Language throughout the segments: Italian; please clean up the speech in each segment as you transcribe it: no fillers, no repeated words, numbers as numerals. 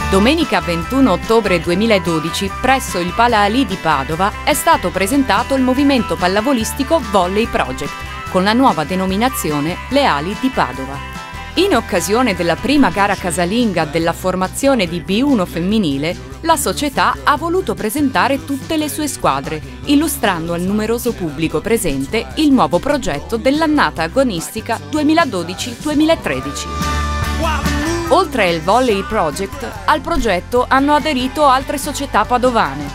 Domenica 21 ottobre 2012, presso il Pala Ali di Padova, è stato presentato il movimento pallavolistico Volley Project, con la nuova denominazione Le Ali di Padova. In occasione della prima gara casalinga della formazione di B1 femminile, la società ha voluto presentare tutte le sue squadre, illustrando al numeroso pubblico presente il nuovo progetto dell'annata agonistica 2012-2013. Oltre al Volley Project, al progetto hanno aderito altre società padovane: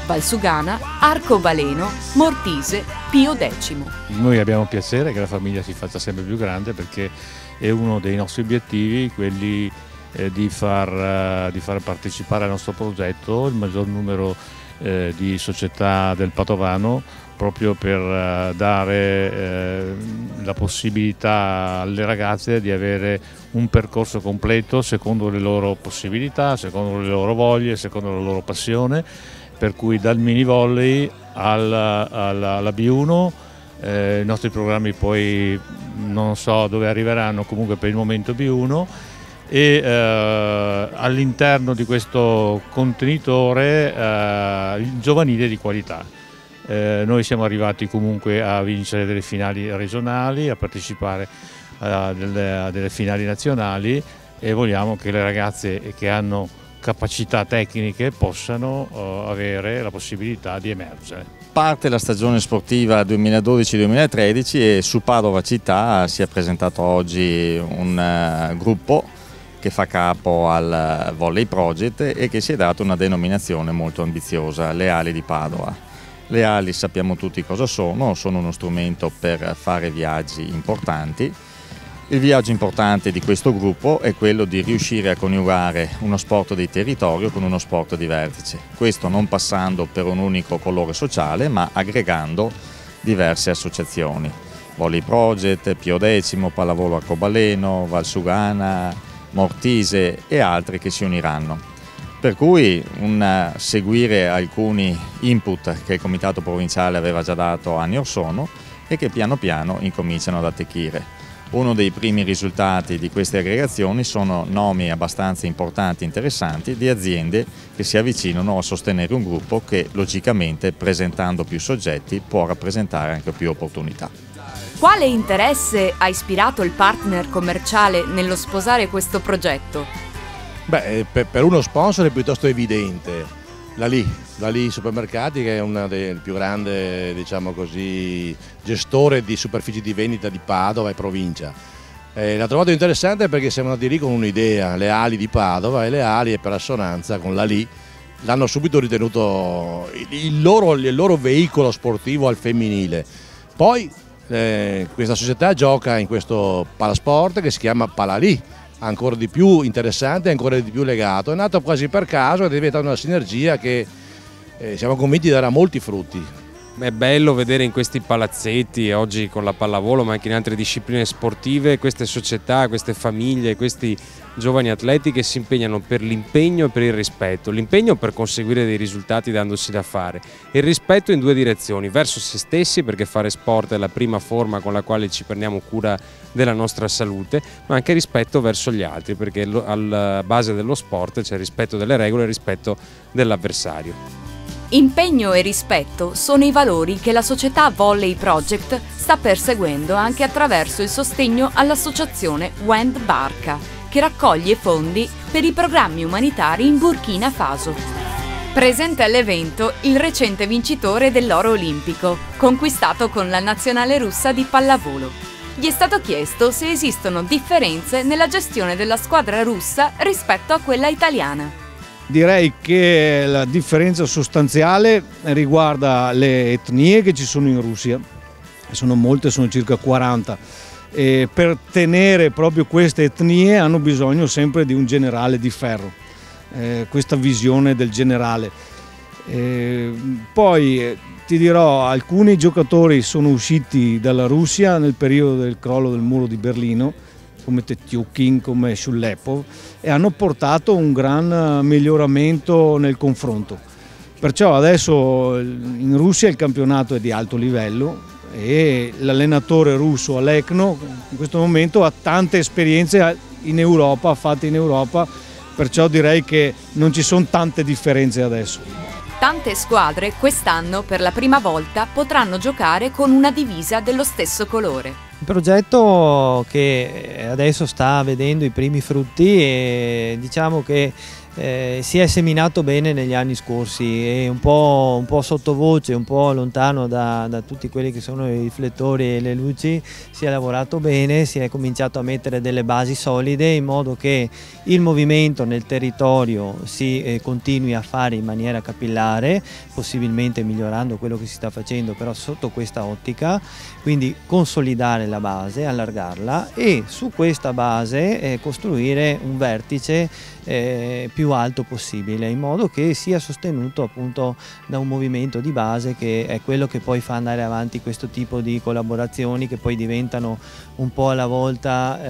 Valsugana, Arcobaleno, Mortise, Pio X. Noi abbiamo piacere che la famiglia si faccia sempre più grande, perché è uno dei nostri obiettivi quelli di far partecipare al nostro progetto il maggior numero di società del Padovano, proprio per dare la possibilità alle ragazze di avere un percorso completo secondo le loro possibilità, secondo le loro voglie, secondo la loro passione, per cui dal mini volley alla B1 i nostri programmi poi non so dove arriveranno, comunque per il momento B1, e all'interno di questo contenitore il giovanile di qualità. Noi siamo arrivati comunque a vincere delle finali regionali, a partecipare a delle finali nazionali, e vogliamo che le ragazze che hanno capacità tecniche possano avere la possibilità di emergere. Parte la stagione sportiva 2012-2013 e su Padova città si è presentato oggi un gruppo che fa capo al Volley Project e che si è dato una denominazione molto ambiziosa: Le Ali di Padova. Le ali sappiamo tutti cosa sono uno strumento per fare viaggi importanti. Il viaggio importante di questo gruppo è quello di riuscire a coniugare uno sport di territorio con uno sport di vertice. Questo non passando per un unico colore sociale, ma aggregando diverse associazioni. Volley Project, Pio X, Pallavolo Arcobaleno, Valsugana, Mortise e altri che si uniranno. Per cui seguire alcuni input che il Comitato Provinciale aveva già dato anni or sono e che piano piano incominciano ad attecchire. Uno dei primi risultati di queste aggregazioni sono nomi abbastanza importanti e interessanti di aziende che si avvicinano a sostenere un gruppo che logicamente, presentando più soggetti, può rappresentare anche più opportunità. Quale interesse ha ispirato il partner commerciale nello sposare questo progetto? Beh, per uno sponsor è piuttosto evidente. La Li Supermercati, che è una delle più grandi, diciamo così, gestore di superfici di vendita di Padova e provincia. L'ha trovato interessante perché siamo andati lì con un'idea: le ali di Padova, e le ali è per assonanza con la Li. L'hanno subito ritenuto il loro veicolo sportivo al femminile. Poi questa società gioca in questo palasport che si chiama Pala Li, ancora di più interessante, ancora di più legato. È nato quasi per caso ed è diventata una sinergia che siamo convinti darà molti frutti. È bello vedere in questi palazzetti, oggi con la pallavolo ma anche in altre discipline sportive, queste società, queste famiglie, questi giovani atleti che si impegnano per l'impegno e per il rispetto. L'impegno per conseguire dei risultati dandosi da fare, e il rispetto in due direzioni: verso se stessi, perché fare sport è la prima forma con la quale ci prendiamo cura della nostra salute, ma anche rispetto verso gli altri, perché alla base dello sport c'è il rispetto delle regole e il rispetto dell'avversario. Impegno e rispetto sono i valori che la società Volley Project sta perseguendo anche attraverso il sostegno all'associazione Wend Barca, che raccoglie fondi per i programmi umanitari in Burkina Faso. Presente all'evento il recente vincitore dell'oro olimpico, conquistato con la nazionale russa di pallavolo. Gli è stato chiesto se esistono differenze nella gestione della squadra russa rispetto a quella italiana. Direi che la differenza sostanziale riguarda le etnie che ci sono in Russia, sono molte, sono circa 40, e per tenere proprio queste etnie hanno bisogno sempre di un generale di ferro, questa visione del generale. Poi ti dirò, alcuni giocatori sono usciti dalla Russia nel periodo del crollo del muro di Berlino, come Tetyukin, come Shulepov, e hanno portato un gran miglioramento nel confronto. Perciò adesso in Russia il campionato è di alto livello e l'allenatore russo Alekno in questo momento ha tante esperienze in Europa, fatte in Europa, perciò direi che non ci sono tante differenze adesso. Tante squadre quest'anno per la prima volta potranno giocare con una divisa dello stesso colore. Un progetto che adesso sta vedendo i primi frutti e diciamo che si è seminato bene negli anni scorsi e un po' sottovoce, un po' lontano da tutti quelli che sono i riflettori e le luci, si è lavorato bene, si è cominciato a mettere delle basi solide in modo che il movimento nel territorio si continui a fare in maniera capillare, possibilmente migliorando quello che si sta facendo però sotto questa ottica, quindi consolidare la base, allargarla e su questa base costruire un vertice più alto possibile in modo che sia sostenuto appunto da un movimento di base che è quello che poi fa andare avanti questo tipo di collaborazioni che poi diventano un po' alla volta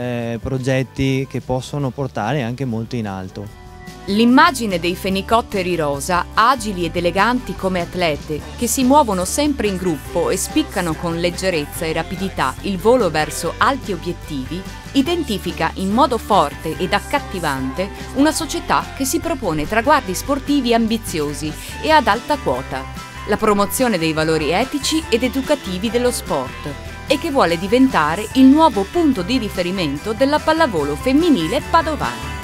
progetti che possono portare anche molto in alto. L'immagine dei fenicotteri rosa, agili ed eleganti come atlete, che si muovono sempre in gruppo e spiccano con leggerezza e rapidità il volo verso alti obiettivi, identifica in modo forte ed accattivante una società che si propone traguardi sportivi ambiziosi e ad alta quota, la promozione dei valori etici ed educativi dello sport e che vuole diventare il nuovo punto di riferimento della pallavolo femminile padovana.